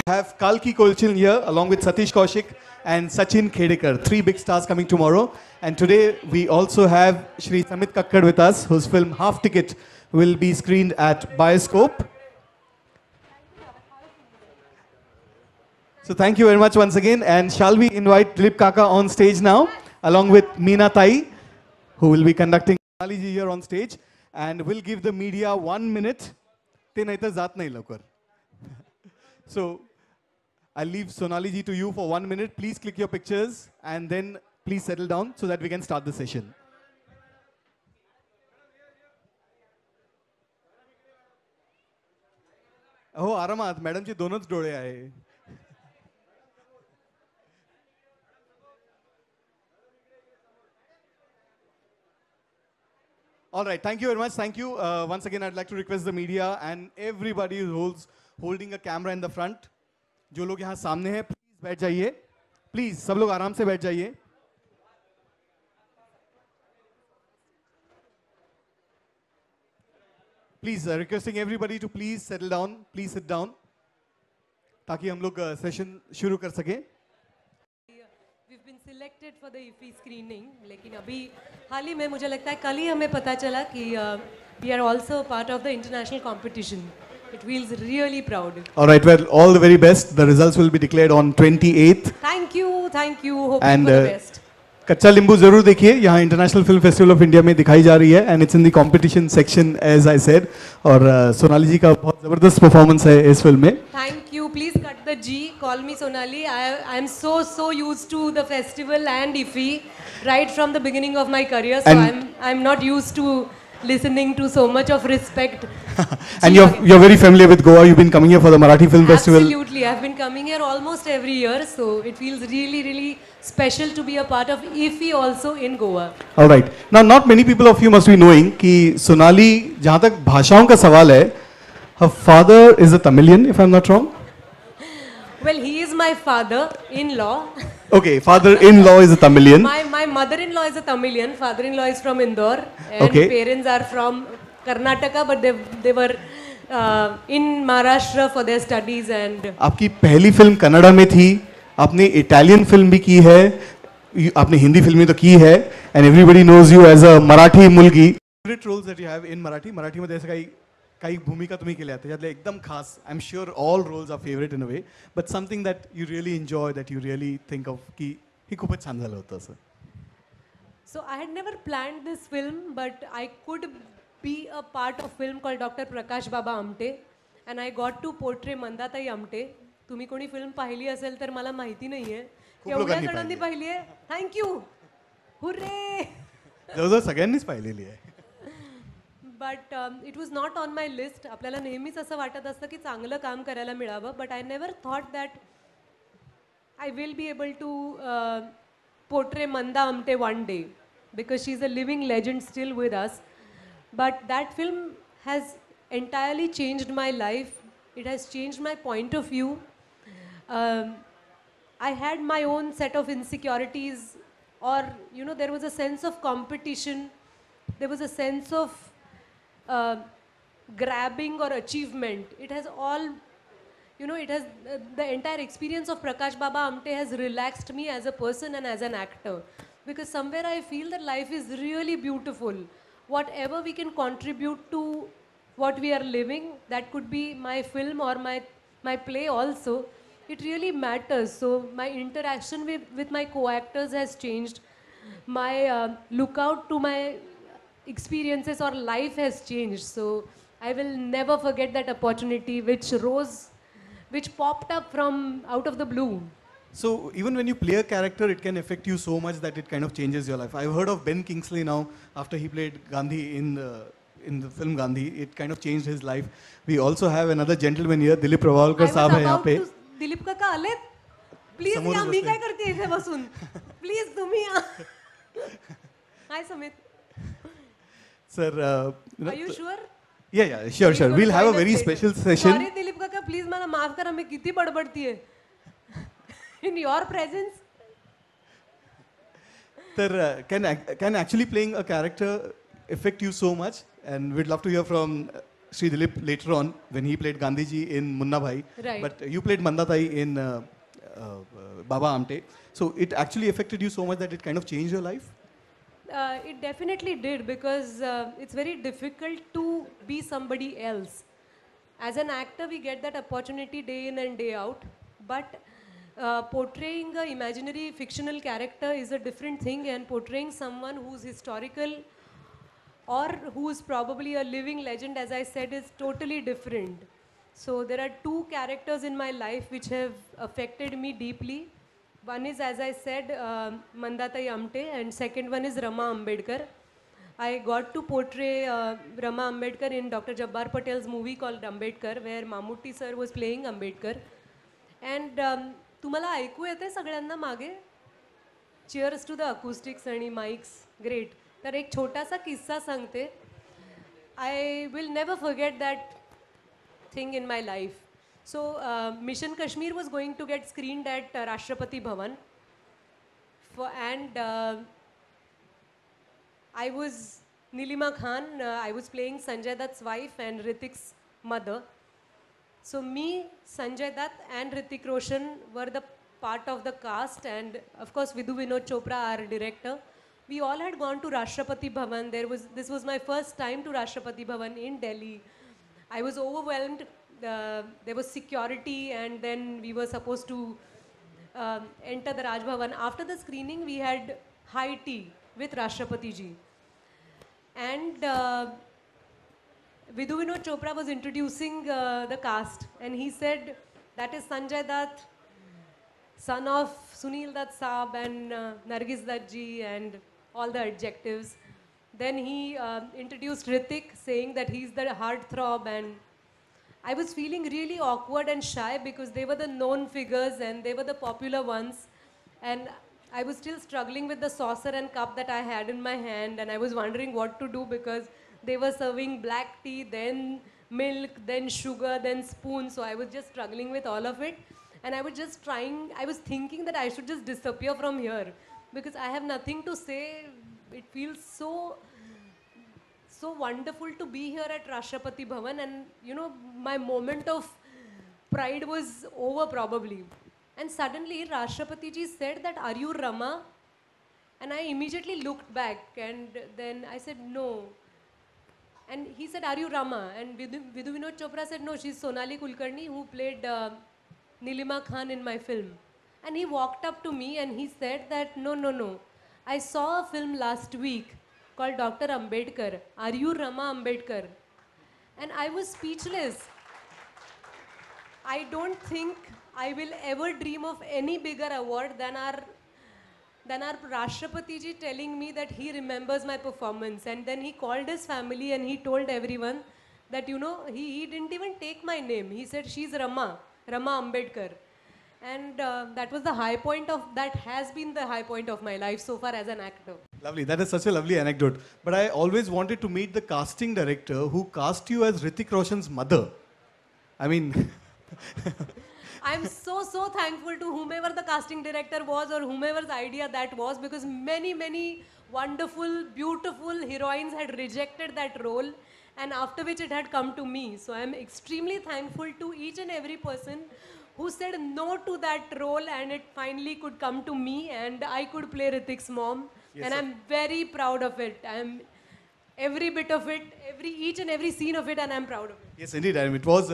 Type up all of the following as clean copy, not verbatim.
have Kalki Kolchin here along with Satish Kaushik and Sachin Khedekar, three big stars coming tomorrow. And today we also have Shri Samit Kakkad with us, whose film Half Ticket will be screened at Bioscope. So thank you very much once again. And shall we invite Dilip Kaka on stage now, along with Meena Tai, who will be conducting Sonali ji here on stage, and will give the media 1 minute. Te nahi tar zaat nahi laukar. So I'll leave Sonali ji to you for 1 minute. Please click your pictures and then please settle down so that we can start the session. हो आरामात मॅडमचे दोनच डोळे आहे. All right, thank you very much. Thank you. Once again, I'd like to request the media and everybody who's holding a camera in the front. जो लोग यहाँ सामने हैं, please बैठ जाइए. Please, सब लोग आराम से बैठ जाइए. Please, requesting everybody to please settle down. Please sit down. ताकि हम लोग session शुरू कर सकें. We've been selected for the IFFI screening, लेकिन अभी हाल ही में मुझे लगता है कल ही हमें पता चला कि we are also part of the international competition. It feels really proud. All right, well, all the very best. The results will be declared on 28th. Thank you. Hoping And, for the best. कच्चा लींबू जरूर देखिए, यहाँ international film festival of India में दिखाई जा रही है, and it's in the competition section as I said. और सोनाली जी का बहुत जबरदस्त परफॉर्मेंस है इस फिल्म में. Thank you. Please cut the G. Call me Sonali. I am so used to the festival and IFFI right from the beginning of my career. So I'm not used to listening to so much of respect. And you're very familiar with Goa. You've been coming here for the Marathi Film Festival. Absolutely. I've been coming here almost every year, so it feels really special to be a part of IFFI also in Goa. All right. Now, not many people of you must be knowing कि सोनाली, जहाँ तक भाषाओं का सवाल है, her father is a Tamilian, if I'm not wrong. Well, he is my father-in-law. Okay, father-in-law is a Tamilian. My mother-in-law is a Tamilian. Father-in-law is from Indore, and Okay. parents are from Karnataka, but they were in Maharashtra for their studies. And आपकी पहली film Kannada में थी, आपने Italian film भी की है, आपने हिंदी फिल्में तो की है, and everybody knows you as a Marathi मुलगी. Favorite roles that you have in Marathi? Marathi मध्ये असं काही भूमिका तुम्ही केल्या आहेत त्यातले एकदम खास. I'm sure all roles are favorite in a way, but something that you really enjoy, that you really think of की हे खूपच छान झालं होतं असं. so I had never planned this film, but I could be a part of film called Dr. Prakash Baba Amte, and I got to portray Mandatai Amte. तुम्ही कोणी film पाहिली असेल तर मला माहिती नाहीये. एवढ्या जणांनी पाहिली आहे. Thank you. हुर्रे. जवळजवळ सगळ्यांनीच पाहिलेली आहे. But it was not on my list. आपल्याला नेहमीच असं वाटत असतं की चांगलं काम करायला मिळावं, but I never thought that I will be able to portray Manda Amte one day, because she is a living legend still with us. But that film has entirely changed my life. It has changed my point of view. I had my own set of insecurities, or there was a sense of competition, there was a sense of grabbing or achievement. It has all, it has the entire experience of Prakash Baba Amte has relaxed me as a person and as an actor, because somewhere I feel that life is really beautiful. Whatever we can contribute to what we are living, that could be my film or my play also, it really matters. So my interaction with my co-actors has changed. My lookout to my experiences or life has changed. So I will never forget that opportunity which popped up from out of the blue. So even when you play a character, it can affect you so much that it kind of changes your life. I've heard of Ben Kingsley now, after he played Gandhi in the film Gandhi. It kind of changed his life. We also have another gentleman here, Dilip Pravalkar साहब है यहाँ पे. दिलीप काका आलेत. Please या मी काय करते इथे बसून. प्लीज तुम्ही या. हाय समित. Sir, are you sure? Yeah, sure. We'll have a very special session. Sorry Dilip काका, प्लीज मला माफ करा, मैं किती बडबडतीये in your presence. Sir, can actually playing a character affect you so much? And we'd love to hear from Sri Dilip later on when he played Gandhiji in Munna Bhai. Right. But you played Mandatai in Baba Amte. So it actually affected you so much that it kind of changed your life? It definitely did because it's very difficult to be somebody else. As an actor, we get that opportunity day in and day out, but portraying a imaginary fictional character is a different thing, and portraying someone who's historical or who's probably a living legend, as I said, is totally different. So there are two characters in my life which have affected me deeply. One is, as I said, Mandatai Amte, and second one is Rama Ambedkar. I got to portray Rama Ambedkar in Dr. Jabbar Patel's movie called Ambedkar, where Mammootty sir was playing Ambedkar. And तुम्हाला ऐकू येते सगळ्यांना मागे? Cheers to the acoustics आणि mics. Great. तर एक छोटासा किस्सा सांगते. I will never forget that thing in my life. So Mission Kashmir was going to get screened at Rashtrapati Bhavan. And I was Nilima Khan. I was playing Sanjay Dutt's wife and Ritik's mother. So me, Sanjay Dutt and Hrithik Roshan were the part of the cast, and of course Vidhu Vinod Chopra, our director. We all had gone to Rashtrapati Bhavan. This was my first time to Rashtrapati Bhavan in Delhi. I was overwhelmed. There was security, and then we were supposed to enter the Raj Bhavan. After the screening, we had high tea with Rashtrapati ji. And Vidhu Vinod Chopra was introducing the cast, and he said, that is Sanjay Dutt, son of Sunil Dutt Saab and Nargis Dutt ji, and all the adjectives. Then he introduced Hrithik, saying that he's the heartthrob, and I was feeling really awkward and shy because they were the known figures and they were the popular ones. And I was still struggling with the saucer and cup that I had in my hand, and I was wondering what to do because they were serving black tea, then milk, then sugar, then spoon. So I was just struggling with all of it. And I was just I was thinking that I should just disappear from here because I have nothing to say. It feels so wonderful to be here at Rashtrapati Bhavan, and you know, my moment of pride was over probably. And suddenly Rashtrapati ji said that, are you Rama? And I immediately looked back, and then I said, no. And he said, are you Rama? And Vidhu Vinod Chopra said, no, she's Sonali Kulkarni, who played Nilima Khan in my film. And he walked up to me and he said that, no. I saw a film last week called Dr. Ambedkar. Are you Rama Ambedkar? And I was speechless. I don't think I will ever dream of any bigger award than our Rashtrapati ji telling me that he remembers my performance. And then he called his family and he told everyone that, you know, he didn't even take my name. He said, she's Rama Ambedkar. And that has been the high point of my life so far as an actor. Lovely. That is such a lovely anecdote. But I always wanted to meet the casting director who cast you as Hrithik Roshan's mother. I mean... I'm so thankful to whomever the casting director was or whomever's idea that was, because many wonderful, beautiful heroines had rejected that role, and after which it had come to me. So I'm extremely thankful to each and every person who said no to that role, and it finally could come to me and I could play Hrithik's mom. Yes, and sir. I'm very proud of it. I'm every bit of it, each and every scene of it, and I'm proud of it. Yes, indeed. I mean, it was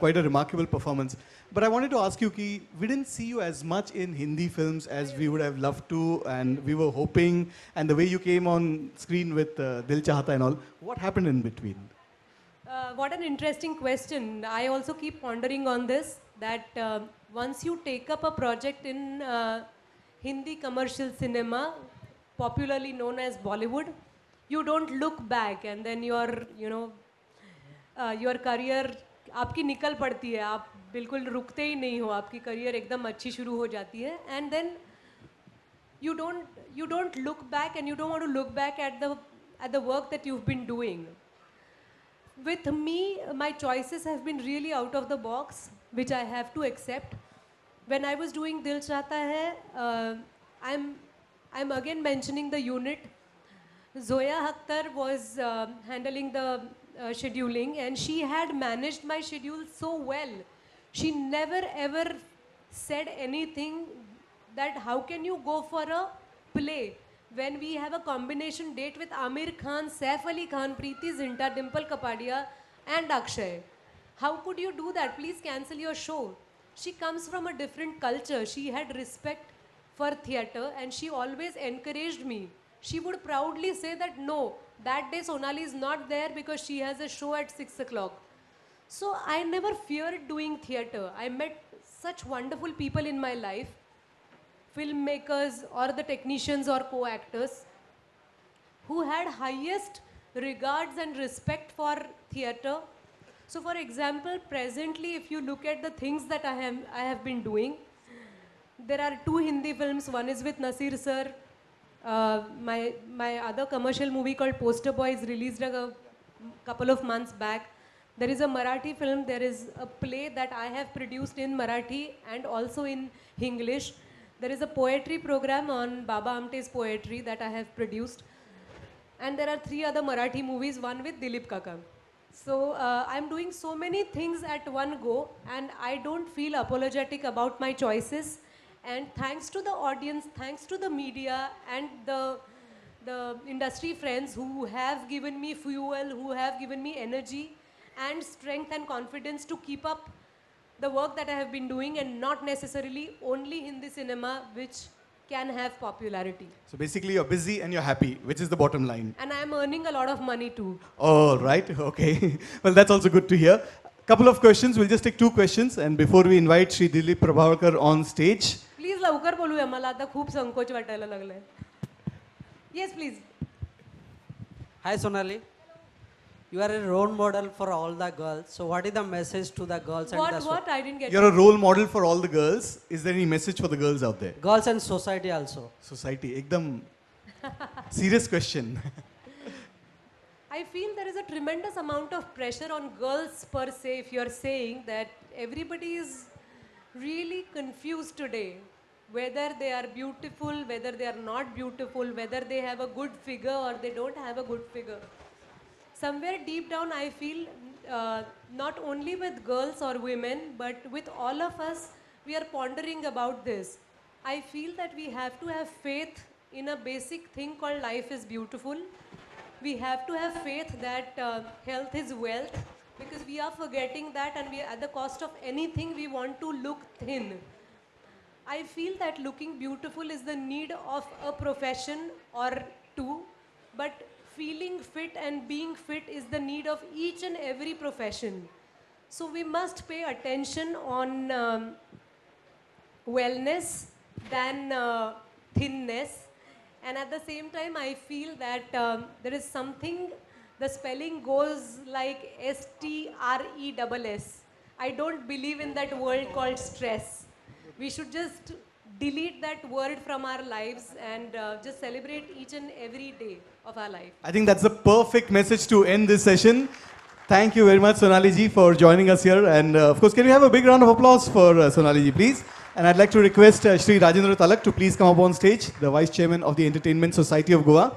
quite a remarkable performance. But I wanted to ask you, Ki, we didn't see you as much in Hindi films as we would have loved to, and we were hoping, and the way you came on screen with Dil Chahta and all, what happened in between? What an interesting question. I also keep pondering on this, that once you take up a project in Hindi commercial cinema, popularly known as Bollywood, you don't look back, and then your career आपकी निकल पड़ती है, आप बिल्कुल रुकते ही नहीं हो, आपकी career एकदम अच्छी शुरू हो जाती है, and then you don't look back, and you don't want to look back at the work that you've been doing. With me, my choices have been really out of the box, which I have to accept. When I was doing Dil Chahta Hai, I'm again mentioning the unit. Zoya Akhtar was handling the scheduling, and she had managed my schedule so well. She never ever said anything that how can you go for a play when we have a combination date with Amir Khan, Saif Ali Khan, Preeti Zinta, Dimple Kapadia and Akshay. How could you do that? Please cancel your show. She comes from a different culture. She had respect for theatre and she always encouraged me. She would proudly say that no, that day Sonali is not there because she has a show at 6 o'clock. So I never feared doing theatre. I met such wonderful people in my life, filmmakers or the technicians or co-actors who had highest regards and respect for theatre. So for example, presently if you look at the things that I have been doing, there are 2 Hindi films. One is with Nasir sir. My other commercial movie called Poster Boy is released a couple of months back. There is a Marathi film, there is a play that I have produced in Marathi and also in English. There is a poetry program on Baba Amte's poetry that I have produced. And there are 3 other Marathi movies, one with Dilip Kaka. So I'm doing so many things at one go and I don't feel apologetic about my choices. And thanks to the audience, thanks to the media and the industry friends who have given me fuel, who have given me energy and strength and confidence to keep up the work that I have been doing and not necessarily only Hindi cinema which can have popularity. So basically you're busy and you're happy, which is the bottom line. And I am earning a lot of money too. All right, okay. Well, that's also good to hear. Couple of questions, we'll just take 2 questions and before we invite Shri Dilip Prabhakar on stage. Please लवकर बोलूया मला आता खूप संकोच वाटायला लागलाय. Yes, please. Hi Sonali, you are a role model for all the girls. So what is the message to the girls and the What? I didn't get You're a role model for all the girls. Is there any message for the girls out there? girls and society also? Society, ekdam serious question. I feel there is a tremendous amount of pressure on girls per se if you're saying that everybody is really confused today. Whether they are beautiful, whether they are not beautiful, whether they have a good figure or they don't have a good figure. Somewhere deep down I feel not only with girls or women but with all of us, we are pondering about this. I feel that we have to have faith in a basic thing called life is beautiful. We have to have faith that health is wealth because we are forgetting that and we, at the cost of anything we want to look thin. I feel that looking beautiful is the need of a profession or 2, but feeling fit and being fit is the need of each and every profession. So we must pay attention on wellness than thinness. And at the same time, I feel that there is something, the spelling goes like STRESS. I don't believe in that word called stress. We should just delete that word from our lives and just celebrate each and every day of our life. I think that's the perfect message to end this session. Thank you very much, Sonali ji, for joining us here. And of course, can we have a big round of applause for Sonali ji, please? And I'd like to request Shri Rajendra Talak to please come up on stage, the Vice Chairman of the Entertainment Society of Goa.